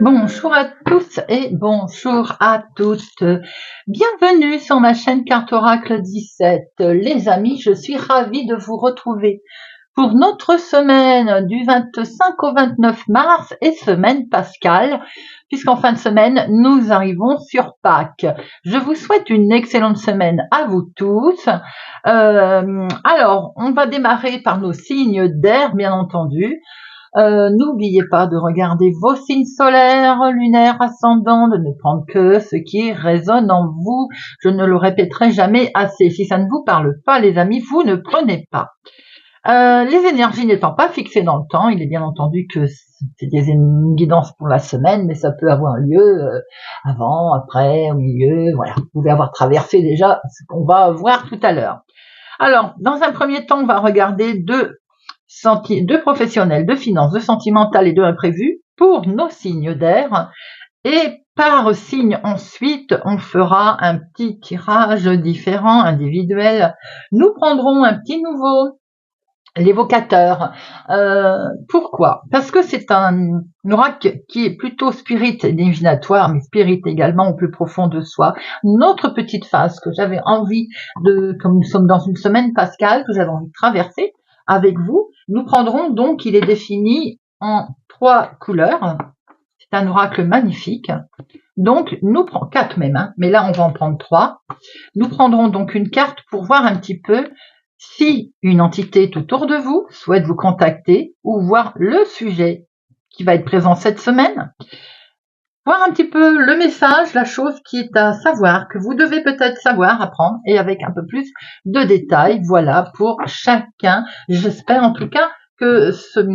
Bonjour à tous et bonjour à toutes. Bienvenue sur ma chaîne Carte Oracle 17. Les amis, je suis ravie de vous retrouver pour notre semaine du 25 au 29 mars et semaine pascale, puisqu'en fin de semaine, nous arrivons sur Pâques. Je vous souhaite une excellente semaine à vous tous. Alors, on va démarrer par nos signes d'air, bien entendu. N'oubliez pas de regarder vos signes solaires, lunaires, ascendants, de ne prendre que ce qui résonne en vous. Je ne le répéterai jamais assez. Si ça ne vous parle pas, les amis, vous ne prenez pas. Les énergies n'étant pas fixées dans le temps, il est bien entendu que c'est des guidances pour la semaine, mais ça peut avoir lieu avant, après, au milieu. Voilà, vous pouvez avoir traversé déjà ce qu'on va voir tout à l'heure. Alors, dans un premier temps, on va regarder deux professionnels, de finances, de sentimental et de imprévu pour nos signes d'air. Et par signe ensuite, on fera un petit tirage différent, individuel. Nous prendrons un petit nouveau, l'évocateur. Pourquoi? Parce que c'est un oracle qui est plutôt spirit et divinatoire, mais spirit également au plus profond de soi. Notre petite phase que j'avais envie de, comme nous sommes dans une semaine pascale, que j'avais envie de traverser avec vous, nous prendrons donc, il est défini en 3 couleurs. C'est un oracle magnifique. Donc, nous prenons 4 même, hein, mais là, on va en prendre 3. Nous prendrons donc une carte pour voir un petit peu si une entité est autour de vous, souhaite vous contacter ou voir le sujet qui va être présent cette semaine. Voir un petit peu le message, la chose qui est à savoir, que vous devez peut-être savoir, apprendre, et avec un peu plus de détails. Voilà, pour chacun. J'espère en tout cas que cette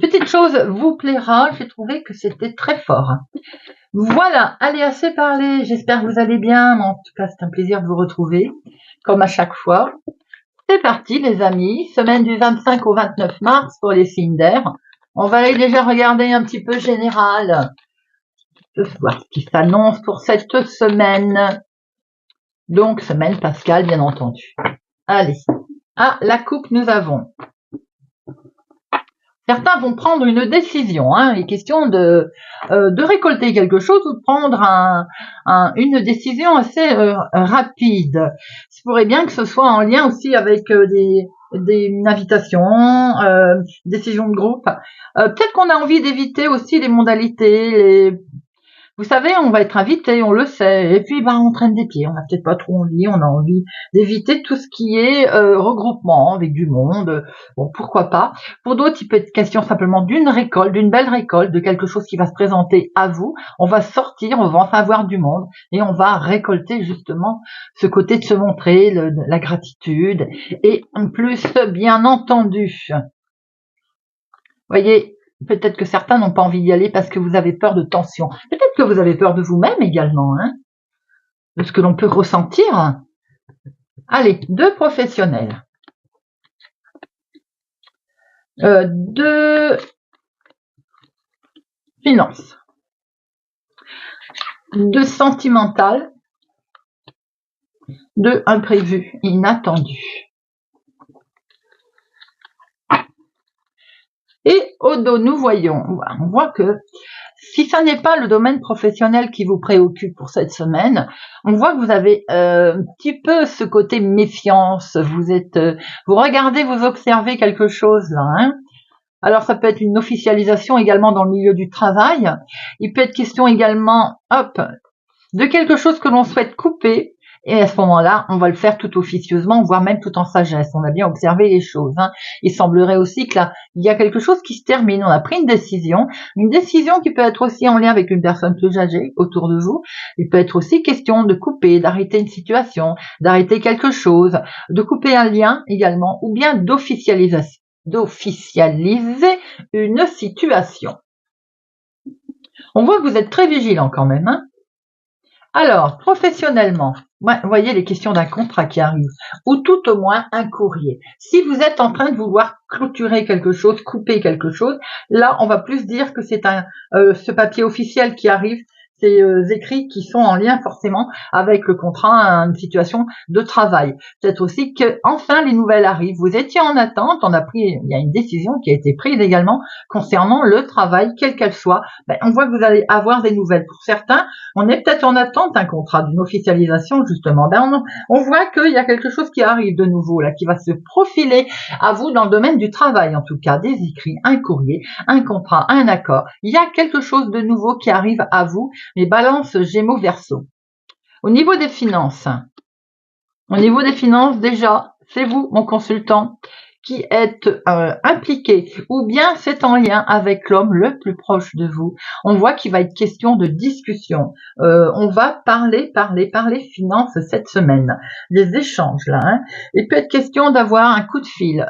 petite chose vous plaira. J'ai trouvé que c'était très fort. Voilà, allez, assez parlé. J'espère que vous allez bien. En tout cas, c'est un plaisir de vous retrouver, comme à chaque fois. C'est parti, les amis. Semaine du 25 au 29 mars pour les signes d'air. On va aller déjà regarder un petit peu général. Voir ce qui s'annonce pour cette semaine. Donc, semaine pascale, bien entendu. Allez. Ah, la coupe, nous avons. Certains vont prendre une décision. Hein. Il est question de récolter quelque chose ou de prendre une décision assez rapide. Il pourrait bien que ce soit en lien aussi avec une invitation, décision de groupe. Peut-être qu'on a envie d'éviter aussi les modalités, vous savez, on va être invité, on le sait, et puis on traîne des pieds, on n'a peut-être pas trop envie, on a envie d'éviter tout ce qui est regroupement avec du monde, bon, pourquoi pas. Pour d'autres, il peut être question simplement d'une récolte, d'une belle récolte, de quelque chose qui va se présenter à vous. On va sortir, on va enfin voir du monde, et on va récolter justement ce côté de se montrer, la gratitude, et en plus, bien entendu, voyez, peut-être que certains n'ont pas envie d'y aller parce que vous avez peur de tension. Peut-être que vous avez peur de vous-même également, hein, de ce que l'on peut ressentir. Allez, 2 professionnels. 2 finances. 2 sentimental. 2 imprévus, inattendus. Et au dos, nous voyons, on voit que si ça n'est pas le domaine professionnel qui vous préoccupe pour cette semaine, on voit que vous avez un petit peu ce côté méfiance. Vous regardez, vous observez quelque chose là. Hein. Alors ça peut être une officialisation également dans le milieu du travail. Il peut être question également, de quelque chose que l'on souhaite couper. Et à ce moment-là, on va le faire tout officieusement, voire même tout en sagesse. On a bien observé les choses. Hein. Il semblerait aussi que là, il y a quelque chose qui se termine. On a pris une décision qui peut être aussi en lien avec une personne plus âgée autour de vous. Il peut être aussi question de couper, d'arrêter une situation, d'arrêter quelque chose, de couper un lien également, ou bien d'officialiser une situation. On voit que vous êtes très vigilant quand même. Hein. Alors, professionnellement, ouais, vous voyez les questions d'un contrat qui arrive, ou tout au moins un courrier. Si vous êtes en train de vouloir clôturer quelque chose, couper quelque chose, là, on va plus dire que c'est ce papier officiel qui arrive, ces écrits qui sont en lien forcément avec le contrat, une situation de travail. Peut-être aussi que enfin les nouvelles arrivent. Vous étiez en attente, il y a une décision qui a été prise également concernant le travail, quelle qu'elle soit. Ben, on voit que vous allez avoir des nouvelles. Pour certains, on est peut-être en attente d'un contrat, d'une officialisation justement. Ben on voit qu'il y a quelque chose qui arrive de nouveau là, qui va se profiler à vous dans le domaine du travail en tout cas, des écrits, un courrier, un contrat, un accord. Il y a quelque chose de nouveau qui arrive à vous, les balances Gémeaux Verseau. Au niveau des finances déjà, c'est vous mon consultant qui êtes impliqué, ou bien c'est en lien avec l'homme le plus proche de vous. On voit qu'il va être question de discussion. On va parler finances cette semaine. Des échanges là. Hein. Il peut être question d'avoir un coup de fil,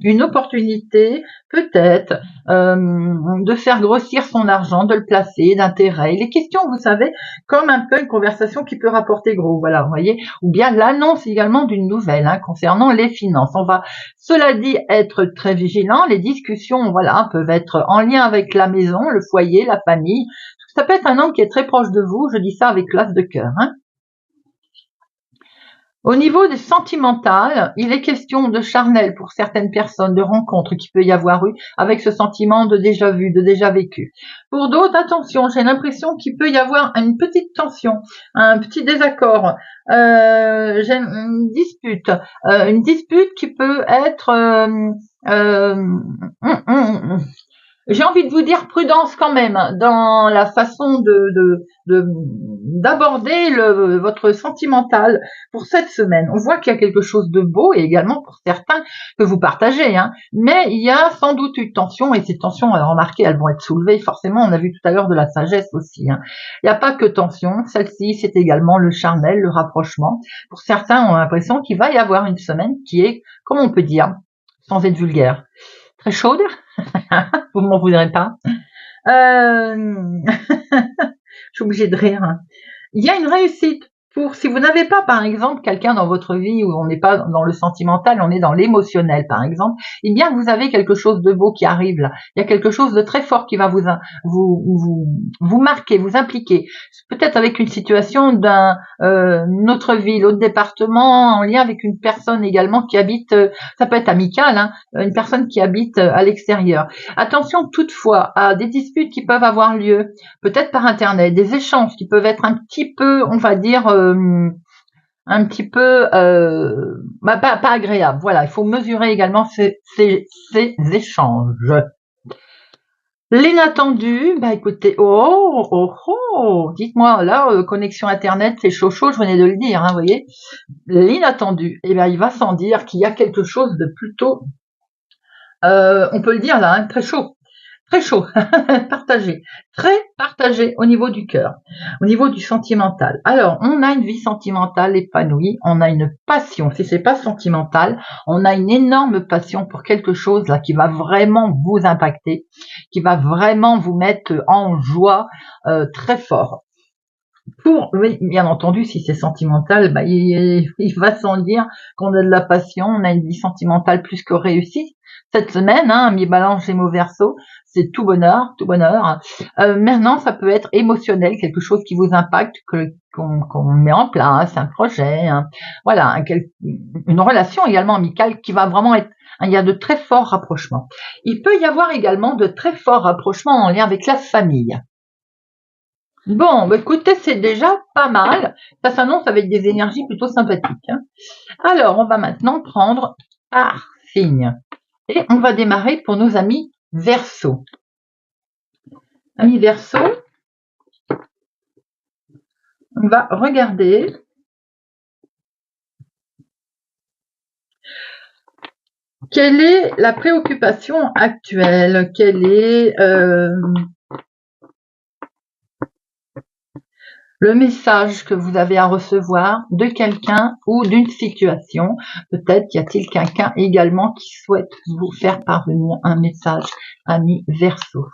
une opportunité peut-être de faire grossir son argent, de le placer, d'intérêt. Les questions, vous savez, comme un peu une conversation qui peut rapporter gros, voilà, vous voyez, ou bien l'annonce également d'une nouvelle concernant les finances. On va, cela dit, être très vigilant. Les discussions, voilà, peuvent être en lien avec la maison, le foyer, la famille. Ça peut être un homme qui est très proche de vous, je dis ça avec l'as de cœur. Au niveau des sentimentales, il est question de charnel pour certaines personnes, de rencontres qu'il peut y avoir eu avec ce sentiment de déjà vu, de déjà vécu. Pour d'autres, attention, j'ai l'impression qu'il peut y avoir une petite tension, un petit désaccord, j'ai une dispute qui peut être j'ai envie de vous dire prudence quand même dans la façon d'aborder votre sentimental pour cette semaine. On voit qu'il y a quelque chose de beau et également pour certains que vous partagez, mais il y a sans doute une tension et ces tensions, remarquez, elles vont être soulevées forcément. On a vu tout à l'heure de la sagesse aussi. Il n'y a pas que tension, celle-ci c'est également le charnel, le rapprochement. Pour certains, on a l'impression qu'il va y avoir une semaine qui est, comment on peut dire, sans être vulgaire, très chaude. Vous m'en voudrez pas. Je suis obligée de rire. Il y a une réussite si vous n'avez pas, par exemple, quelqu'un dans votre vie où on n'est pas dans le sentimental, on est dans l'émotionnel, par exemple, eh bien, vous avez quelque chose de beau qui arrive là. Il y a quelque chose de très fort qui va vous marquer, vous impliquer. Peut-être avec une situation d'une autre ville, autre département, en lien avec une personne également qui habite, ça peut être amical, une personne qui habite à l'extérieur. Attention toutefois à des disputes qui peuvent avoir lieu, peut-être par internet, des échanges qui peuvent être un petit peu, on va dire, un petit peu pas agréable. Voilà, il faut mesurer également ces échanges. L'inattendu, écoutez, dites-moi, là, connexion internet, c'est chaud, je venais de le dire, vous voyez. L'inattendu, il va sans dire qu'il y a quelque chose de plutôt, on peut le dire là, très chaud. Très chaud, partagé, très partagé au niveau du cœur, au niveau du sentimental. Alors, on a une vie sentimentale épanouie, on a une passion. Si c'est pas sentimental, on a une énorme passion pour quelque chose là qui va vraiment vous impacter, qui va vraiment vous mettre en joie très fort. Oui, bien entendu, si c'est sentimental, il va sans dire qu'on a de la passion, on a une vie sentimentale plus que réussie. Cette semaine, mi-balance Gémeaux Verseau, c'est tout bonheur, tout bonheur. Maintenant, ça peut être émotionnel, quelque chose qui vous impacte, qu'on met en place, un projet, voilà, une relation également amicale qui va vraiment être, il y a de très forts rapprochements. Il peut y avoir également de très forts rapprochements en lien avec la famille. Bon, écoutez, c'est déjà pas mal. Ça s'annonce avec des énergies plutôt sympathiques. Alors, on va maintenant prendre par signe. Et on va démarrer pour nos amis Verseau. Amis Verseau, on va regarder quelle est la préoccupation actuelle, quelle est le message que vous avez à recevoir de quelqu'un ou d'une situation. Peut-être y a-t-il quelqu'un également qui souhaite vous faire parvenir un message, ami Verseau.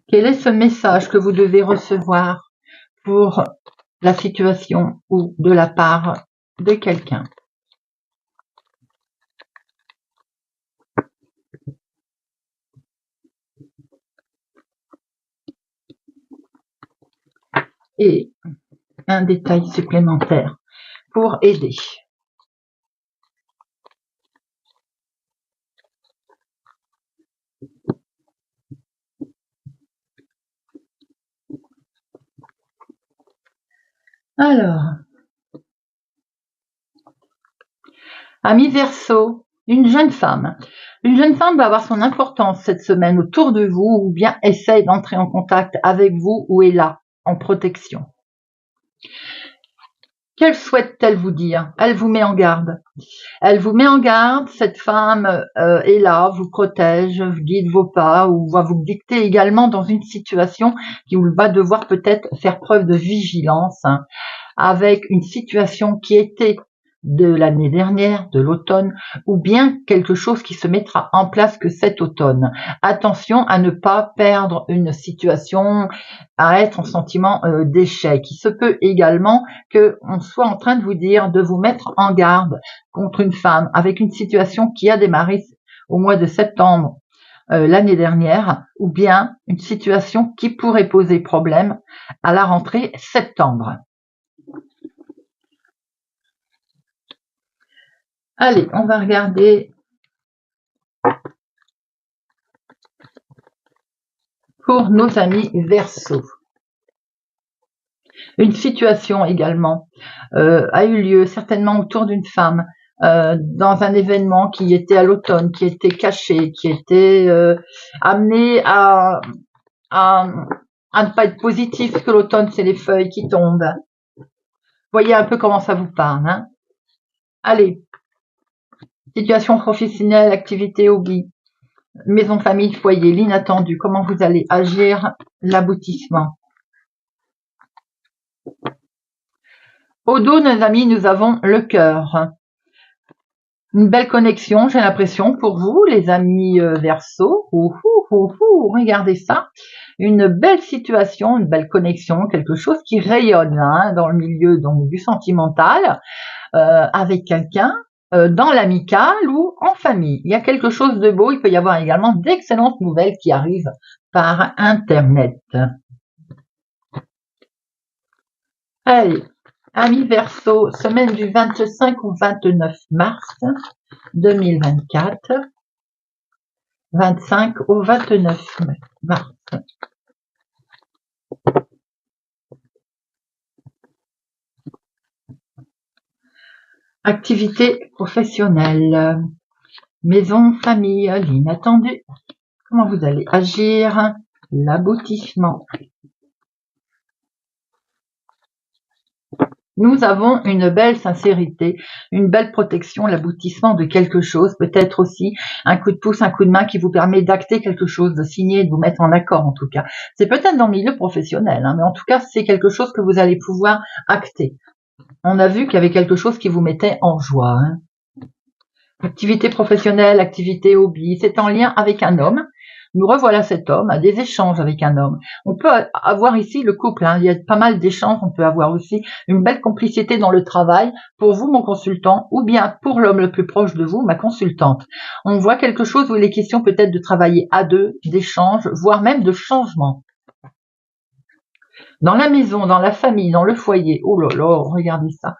Quel est ce message que vous devez recevoir pour la situation ou de la part de quelqu'un? Et un détail supplémentaire pour aider. Alors, ami Verseau, une jeune femme. Une jeune femme va avoir son importance cette semaine autour de vous ou bien essaye d'entrer en contact avec vous ou est là, en protection. Quelle souhaite-t-elle vous dire? Elle vous met en garde. Elle vous met en garde, cette femme est là, vous protège, guide vos pas ou va vous dicter également dans une situation qui va devoir peut-être faire preuve de vigilance avec une situation qui était de l'année dernière, de l'automne, ou bien quelque chose qui se mettra en place que cet automne. Attention à ne pas perdre une situation, à être en sentiment d'échec. Il se peut également qu'on soit en train de vous dire de vous mettre en garde contre une femme avec une situation qui a démarré au mois de septembre l'année dernière, ou bien une situation qui pourrait poser problème à la rentrée septembre. Allez, on va regarder pour nos amis Verseau. Une situation également a eu lieu certainement autour d'une femme dans un événement qui était à l'automne, qui était caché, qui était amené à ne pas être positif, parce que l'automne, c'est les feuilles qui tombent. Voyez un peu comment ça vous parle. Hein? Allez, situation professionnelle, activité, hobby, maison, famille, foyer, l'inattendu, comment vous allez agir, l'aboutissement. Au dos, nos amis, nous avons le cœur. Une belle connexion, j'ai l'impression, pour vous, les amis Verseau. Regardez ça. Une belle situation, une belle connexion, quelque chose qui rayonne hein, dans le milieu donc, du sentimental, avec quelqu'un, dans l'amical ou en famille. Il y a quelque chose de beau. Il peut y avoir également d'excellentes nouvelles qui arrivent par Internet. Allez. Amis Verseau, semaine du 25 au 29 mars 2024. 25 au 29 mars. Activité professionnelle, maison, famille, l'inattendu. Comment vous allez agir? L'aboutissement. Nous avons une belle sincérité, une belle protection, l'aboutissement de quelque chose, peut-être aussi un coup de pouce, un coup de main qui vous permet d'acter quelque chose, de signer, de vous mettre en accord en tout cas. C'est peut-être dans le milieu professionnel, hein, mais en tout cas, c'est quelque chose que vous allez pouvoir acter. On a vu qu'il y avait quelque chose qui vous mettait en joie. Hein. Activité professionnelle, activité hobby, c'est en lien avec un homme. Nous revoilà cet homme à des échanges avec un homme. On peut avoir ici le couple, hein. Il y a pas mal d'échanges, on peut avoir aussi une belle complicité dans le travail pour vous, mon consultant, ou bien pour l'homme le plus proche de vous, ma consultante. On voit quelque chose où il est question peut-être de travailler à deux, d'échanges, voire même de changement. Dans la maison, dans la famille, dans le foyer, oh là là, regardez ça.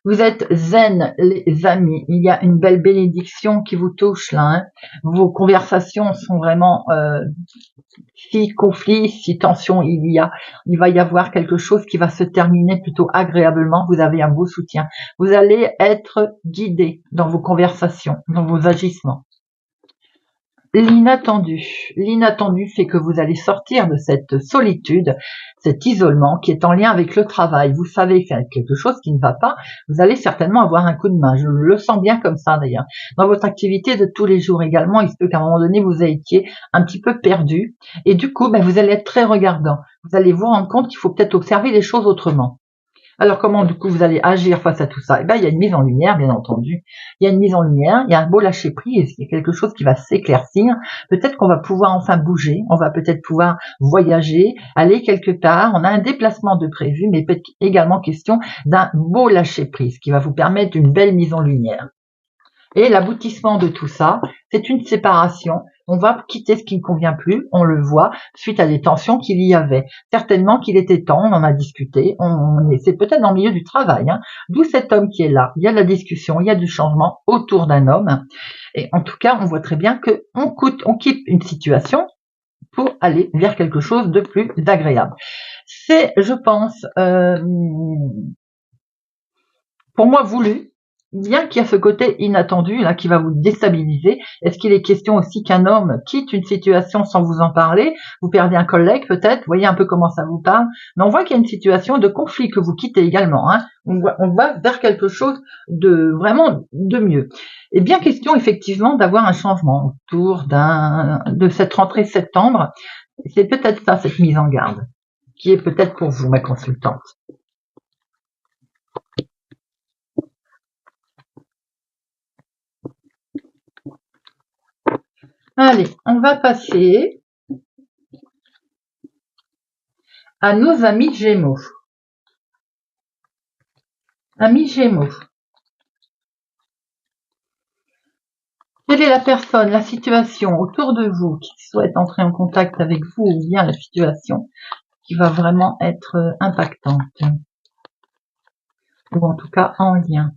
Vous êtes zen, les amis. Il y a une belle bénédiction qui vous touche là. Hein. Vos conversations sont vraiment si conflit, si tension il va y avoir quelque chose qui va se terminer plutôt agréablement. Vous avez un beau soutien. Vous allez être guidé dans vos conversations, dans vos agissements. L'inattendu. L'inattendu fait que vous allez sortir de cette solitude, cet isolement qui est en lien avec le travail. Vous savez qu'il y a quelque chose qui ne va pas, vous allez certainement avoir un coup de main. Je le sens bien comme ça d'ailleurs. Dans votre activité de tous les jours également, il se peut qu'à un moment donné, vous étiez un petit peu perdu. Et du coup, vous allez être très regardant. Vous allez vous rendre compte qu'il faut peut-être observer les choses autrement. Alors comment du coup vous allez agir face à tout ça? Eh bien, il y a une mise en lumière, bien entendu. Il y a une mise en lumière, il y a un beau lâcher prise, il y a quelque chose qui va s'éclaircir. Peut-être qu'on va pouvoir enfin bouger, on va peut-être pouvoir voyager, aller quelque part. On a un déplacement de prévu, mais peut-être également question d'un beau lâcher prise qui va vous permettre une belle mise en lumière. Et l'aboutissement de tout ça, c'est une séparation. On va quitter ce qui ne convient plus, on le voit, suite à des tensions qu'il y avait. Certainement qu'il était temps, on en a discuté, c'est peut-être dans le milieu du travail, hein. D'où cet homme qui est là. Il y a de la discussion, il y a du changement autour d'un homme. Et en tout cas, on voit très bien qu'on quitte une situation pour aller vers quelque chose de plus agréable. C'est, je pense, pour moi voulu, bien qu'il y a ce côté inattendu là qui va vous déstabiliser. Est-ce qu'il est question aussi qu'un homme quitte une situation sans vous en parler? Vous perdez un collègue peut-être, vous voyez un peu comment ça vous parle, mais on voit qu'il y a une situation de conflit que vous quittez également, hein. On va vers quelque chose de vraiment de mieux. Et bien question effectivement d'avoir un changement autour de cette rentrée septembre. C'est peut-être ça, cette mise en garde, qui est peut-être pour vous, ma consultante. Allez, on va passer à nos amis Gémeaux. Amis Gémeaux. Quelle est la personne, la situation autour de vous qui souhaite entrer en contact avec vous ou bien la situation qui va vraiment être impactante ou en tout cas en lien?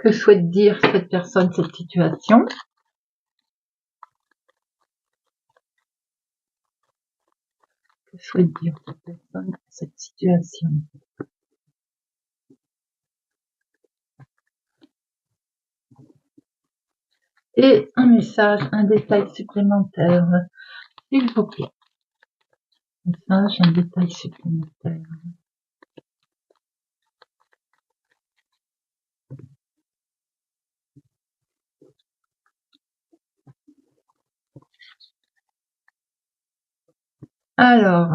Que souhaite dire cette personne, cette situation? Que souhaite dire cette personne, cette situation? Et un message, un détail supplémentaire, s'il vous plaît. Message, un détail supplémentaire. Alors,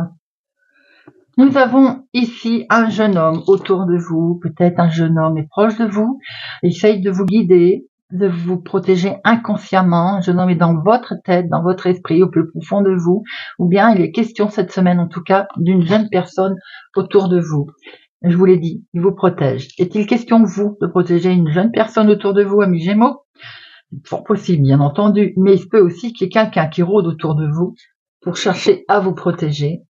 nous avons ici un jeune homme autour de vous, peut-être un jeune homme est proche de vous, il essaye de vous guider, de vous protéger inconsciemment. Un jeune homme est dans votre tête, dans votre esprit, au plus profond de vous, ou bien il est question cette semaine en tout cas d'une jeune personne autour de vous. Je vous l'ai dit, il vous protège. Est-il question vous de protéger une jeune personne autour de vous, amis Gémeaux? C'est fort possible, bien entendu, mais il se peut aussi qu'il y ait quelqu'un qui rôde autour de vous pour chercher à vous protéger,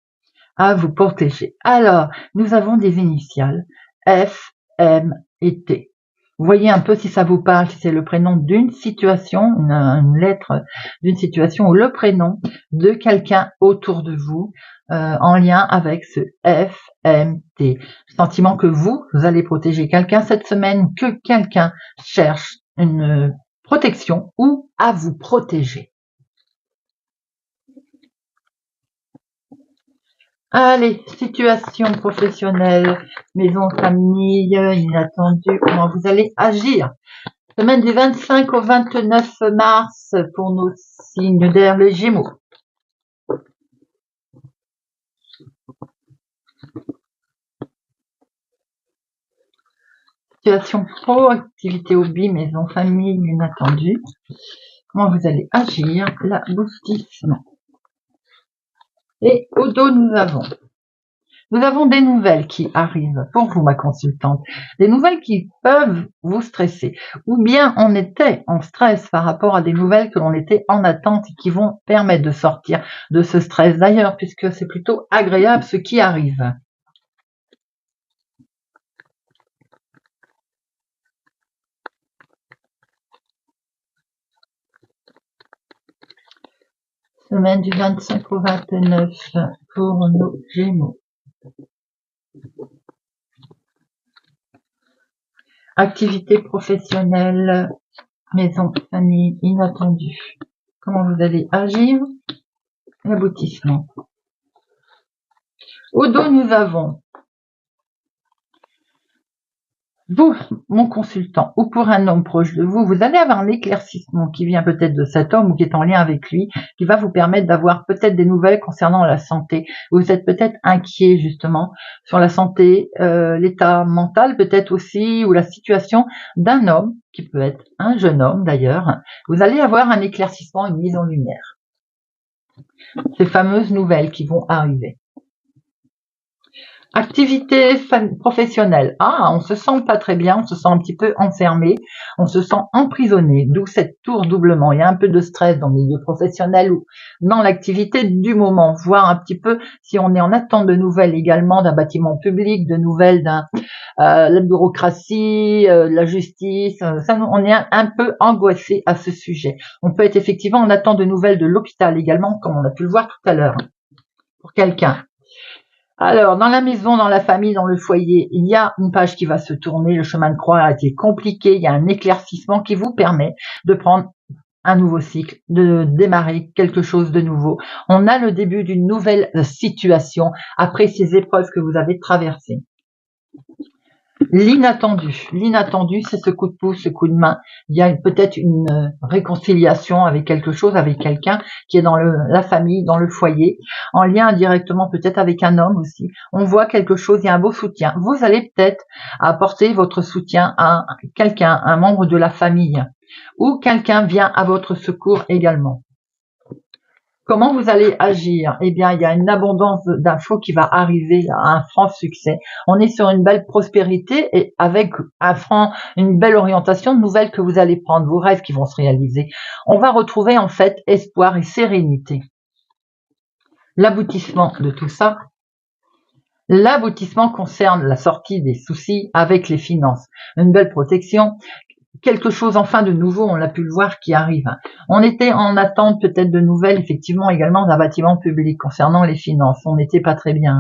à vous protéger. Alors, nous avons des initiales F, M et T. Vous voyez un peu si ça vous parle, si c'est le prénom d'une situation, une lettre d'une situation ou le prénom de quelqu'un autour de vous en lien avec ce F, M, T. Sentiment que vous allez protéger quelqu'un cette semaine, que quelqu'un cherche une protection ou à vous protéger. Allez, situation professionnelle, maison, famille, inattendu, comment vous allez agir? Semaine du 25 au 29 mars pour nos signes d'air, les Gémeaux. Situation pro, activité hobby, maison, famille, inattendu. Comment vous allez agir? L'aboutissement. Et au dos, nous avons des nouvelles qui arrivent pour vous, ma consultante. Des nouvelles qui peuvent vous stresser. Ou bien on était en stress par rapport à des nouvelles que l'on était en attente et qui vont permettre de sortir de ce stress d'ailleurs, puisque c'est plutôt agréable ce qui arrive. Semaine du 25 au 29 pour nos Gémeaux. Activité professionnelle, maison, famille, inattendu. Comment vous allez agir? L'aboutissement. Au dos, nous avons Vous, mon consultant, ou pour un homme proche de vous, vous allez avoir un éclaircissement qui vient peut-être de cet homme ou qui est en lien avec lui, qui va vous permettre d'avoir peut-être des nouvelles concernant la santé. Vous êtes peut-être inquiet justement sur la santé, l'état mental peut-être aussi, ou la situation d'un homme, qui peut être un jeune homme d'ailleurs. Vous allez avoir un éclaircissement, une mise en lumière. Ces fameuses nouvelles qui vont arriver. Activité professionnelle. Ah, on se sent pas très bien, on se sent un petit peu enfermé, on se sent emprisonné, d'où cette tour doublement. Il y a un peu de stress dans le milieu professionnel ou dans l'activité du moment, voir un petit peu si on est en attente de nouvelles également d'un bâtiment public, de nouvelles la bureaucratie, la justice. Ça, on est un peu angoissé à ce sujet. On peut être effectivement en attente de nouvelles de l'hôpital également, comme on a pu le voir tout à l'heure, pour quelqu'un. Alors, dans la maison, dans la famille, dans le foyer, il y a une page qui va se tourner, le chemin de croix a été compliqué, il y a un éclaircissement qui vous permet de prendre un nouveau cycle, de démarrer quelque chose de nouveau. On a le début d'une nouvelle situation après ces épreuves que vous avez traversées. L'inattendu, c'est ce coup de pouce, ce coup de main. Il y a peut-être une réconciliation avec quelque chose, avec quelqu'un qui est dans la famille, dans le foyer, en lien indirectement peut-être avec un homme aussi. On voit quelque chose, il y a un beau soutien. Vous allez peut-être apporter votre soutien à quelqu'un, un membre de la famille, ou quelqu'un vient à votre secours également. Comment vous allez agir? Eh bien, il y a une abondance d'infos qui va arriver à un franc succès. On est sur une belle prospérité et avec une belle orientation nouvelle que vous allez prendre, vos rêves qui vont se réaliser. On va retrouver en fait espoir et sérénité. L'aboutissement de tout ça, l'aboutissement concerne la sortie des soucis avec les finances. Une belle protection, quelque chose enfin de nouveau, on l'a pu le voir, qui arrive. On était en attente peut-être de nouvelles, effectivement, également d'un bâtiment public concernant les finances. On n'était pas très bien.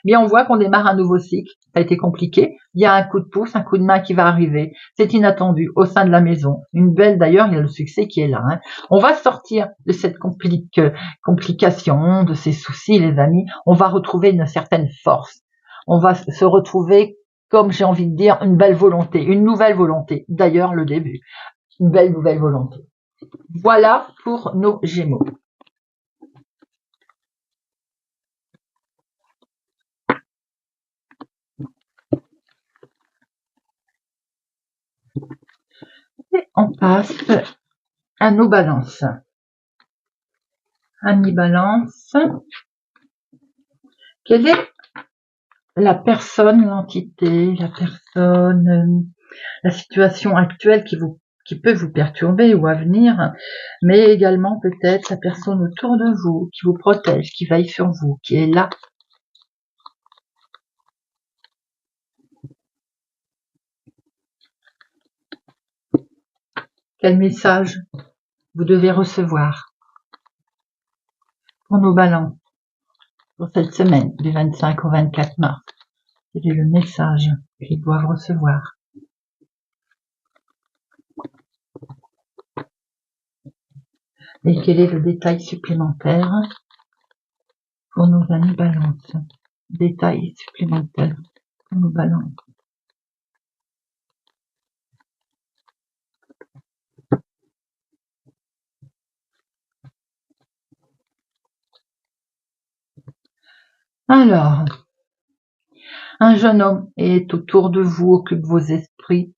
Mais on voit qu'on démarre un nouveau cycle. Ça a été compliqué. Il y a un coup de pouce, un coup de main qui va arriver. C'est inattendu au sein de la maison. Une belle, d'ailleurs, il y a le succès qui est là. On va sortir de cette complication, de ces soucis, les amis. On va retrouver une certaine force. On va se retrouver, comme j'ai envie de dire, une belle volonté, une nouvelle volonté. D'ailleurs, le début, une belle nouvelle volonté. Voilà pour nos Gémeaux. Et on passe à nos Balances. Amis Balance, quelle est la personne, l'entité, la personne, la situation actuelle qui peut vous perturber ou à venir, mais également peut-être la personne autour de vous qui vous protège, qui veille sur vous, qui est là. Quel message vous devez recevoir pour nos Balances pour cette semaine du 25 au 24 mars? Quel est le message qu'ils doivent recevoir? Et quel est le détail supplémentaire pour nos amis Balance? Détail supplémentaire pour nos Balances. Alors, un jeune homme est autour de vous, occupe vos esprits,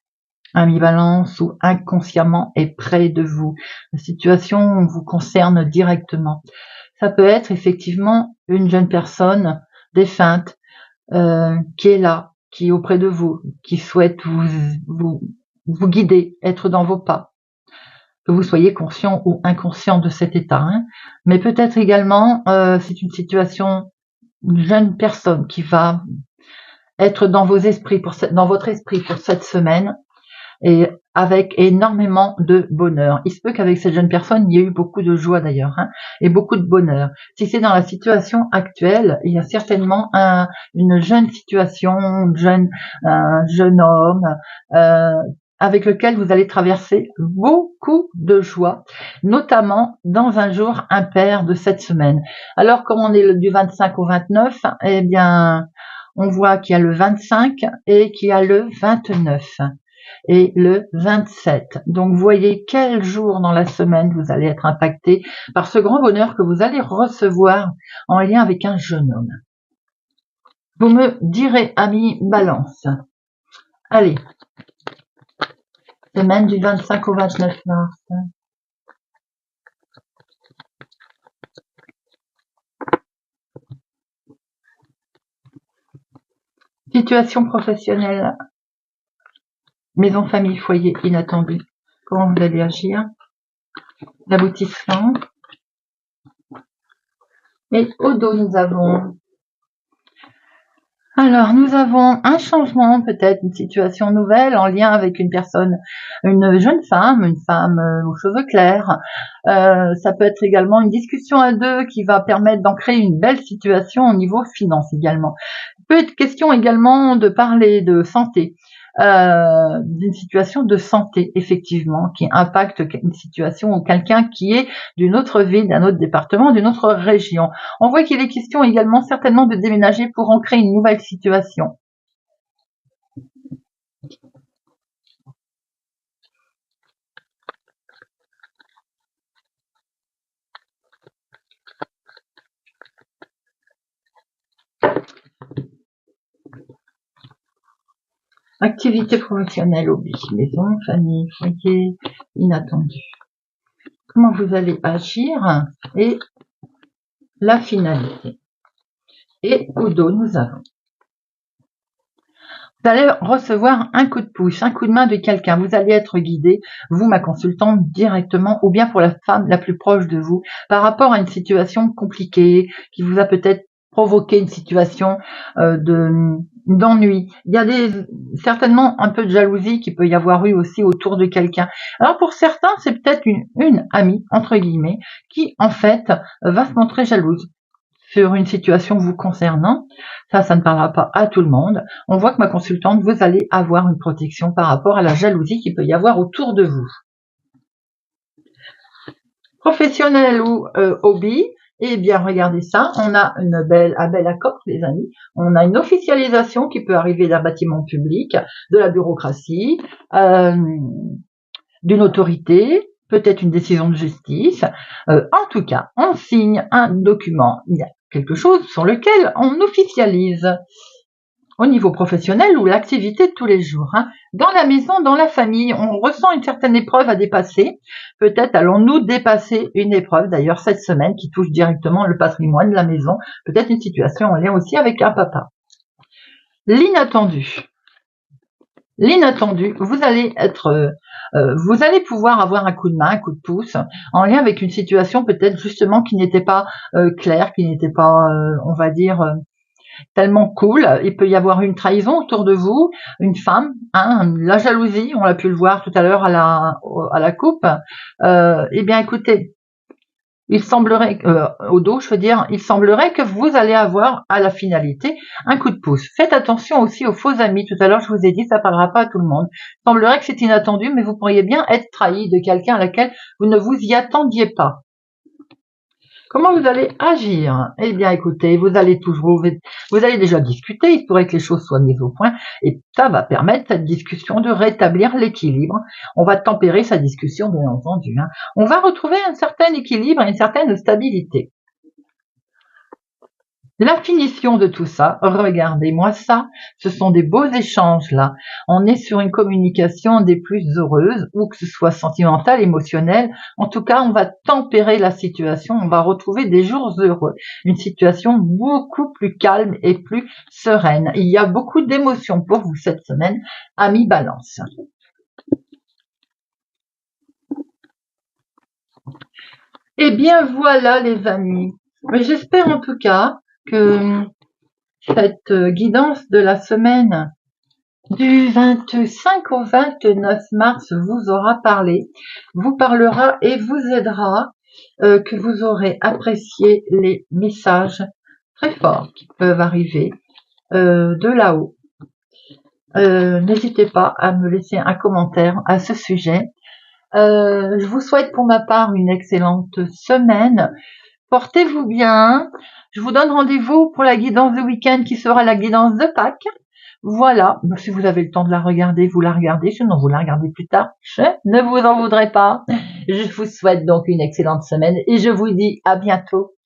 ami Balance, ou inconsciemment est près de vous. La situation vous concerne directement. Ça peut être effectivement une jeune personne défunte qui est là, qui est auprès de vous, qui souhaite vous guider, être dans vos pas. Que vous soyez conscient ou inconscient de cet état. Mais peut-être également, c'est une situation, une jeune personne qui va être dans vos esprits dans votre esprit pour cette semaine, et avec énormément de bonheur. Il se peut qu'avec cette jeune personne, il y ait eu beaucoup de joie d'ailleurs, et beaucoup de bonheur. Si c'est dans la situation actuelle, il y a certainement une jeune situation, un jeune homme, avec lequel vous allez traverser beaucoup de joie, notamment dans un jour impair de cette semaine. Alors, comme on est du 25 au 29, eh bien, on voit qu'il y a le 25 et qu'il y a le 29 et le 27. Donc, vous voyez quel jour dans la semaine vous allez être impacté par ce grand bonheur que vous allez recevoir en lien avec un jeune homme. Vous me direz, amis Balance. Allez, semaine du 25 au 29 mars. Situation professionnelle. Maison, famille, foyer, inattendu. Comment vous allez agir? L'aboutissement. Et au dos, nous avons... Alors, nous avons un changement, peut-être une situation nouvelle en lien avec une personne, une jeune femme, une femme aux cheveux clairs. Ça peut être également une discussion à deux qui va permettre d'en créer une belle situation au niveau finance également. Il peut être question également de parler de santé, d'une situation de santé effectivement qui impacte une situation ou quelqu'un qui est d'une autre ville, d'un autre département, d'une autre région. On voit qu'il est question également certainement de déménager pour en créer une nouvelle situation. Activité professionnelle, hobby, maison, famille, foyer, inattendu. Comment vous allez agir et la finalité. Et au dos, nous avons. Vous allez recevoir un coup de pouce, un coup de main de quelqu'un. Vous allez être guidé, vous, ma consultante, directement, ou bien pour la femme la plus proche de vous, par rapport à une situation compliquée qui vous a peut-être provoqué une situation d'ennui. Il y a certainement un peu de jalousie qui peut y avoir eu aussi autour de quelqu'un. Alors pour certains, c'est peut-être une amie, entre guillemets, qui en fait va se montrer jalouse sur une situation vous concernant. Ça ne parlera pas à tout le monde. On voit que ma consultante, vous allez avoir une protection par rapport à la jalousie qu'il peut y avoir autour de vous. Professionnel ou hobby, eh bien, regardez ça, on a un bel accord, les amis. On a une officialisation qui peut arriver d'un bâtiment public, de la bureaucratie, d'une autorité, peut-être une décision de justice. En tout cas, on signe un document. Il y a quelque chose sur lequel on officialise au niveau professionnel ou l'activité de tous les jours. Dans la maison, dans la famille, on ressent une certaine épreuve à dépasser. Peut-être allons-nous dépasser une épreuve, d'ailleurs cette semaine, qui touche directement le patrimoine de la maison. Peut-être une situation en lien aussi avec un papa. L'inattendu. L'inattendu, vous allez pouvoir avoir un coup de main, un coup de pouce, en lien avec une situation peut-être justement qui n'était pas claire, qui n'était pas, on va dire, tellement cool. Il peut y avoir une trahison autour de vous, une femme, la jalousie, on l'a pu le voir tout à l'heure à la coupe. Eh bien, écoutez, il semblerait, au dos, je veux dire, il semblerait que vous allez avoir à la finalité un coup de pouce. Faites attention aussi aux faux amis. Tout à l'heure, je vous ai dit, ça parlera pas à tout le monde. Il semblerait que c'est inattendu, mais vous pourriez bien être trahi de quelqu'un à laquelle vous ne vous y attendiez pas. Comment vous allez agir? Eh bien, écoutez, vous allez déjà discuter, il pourrait que les choses soient mises au point, et ça va permettre cette discussion de rétablir l'équilibre. On va tempérer sa discussion, bien entendu. On va retrouver un certain équilibre et une certaine stabilité. La finition de tout ça, regardez-moi ça, ce sont des beaux échanges là. On est sur une communication des plus heureuses, ou que ce soit sentimentale, émotionnelle. En tout cas, on va tempérer la situation, on va retrouver des jours heureux. Une situation beaucoup plus calme et plus sereine. Il y a beaucoup d'émotions pour vous cette semaine, amis Balance. Eh bien voilà les amis. Mais j'espère en tout cas que cette guidance de la semaine du 25 au 29 mars vous aura parlé, vous parlera et vous aidera, que vous aurez apprécié les messages très forts qui peuvent arriver de là-haut. N'hésitez pas à me laisser un commentaire à ce sujet. Je vous souhaite pour ma part une excellente semaine. Portez-vous bien. Je vous donne rendez-vous pour la guidance de week-end qui sera la guidance de Pâques. Voilà, si vous avez le temps de la regarder, vous la regardez, sinon vous la regardez plus tard. Je ne vous en voudrais pas. Je vous souhaite donc une excellente semaine et je vous dis à bientôt.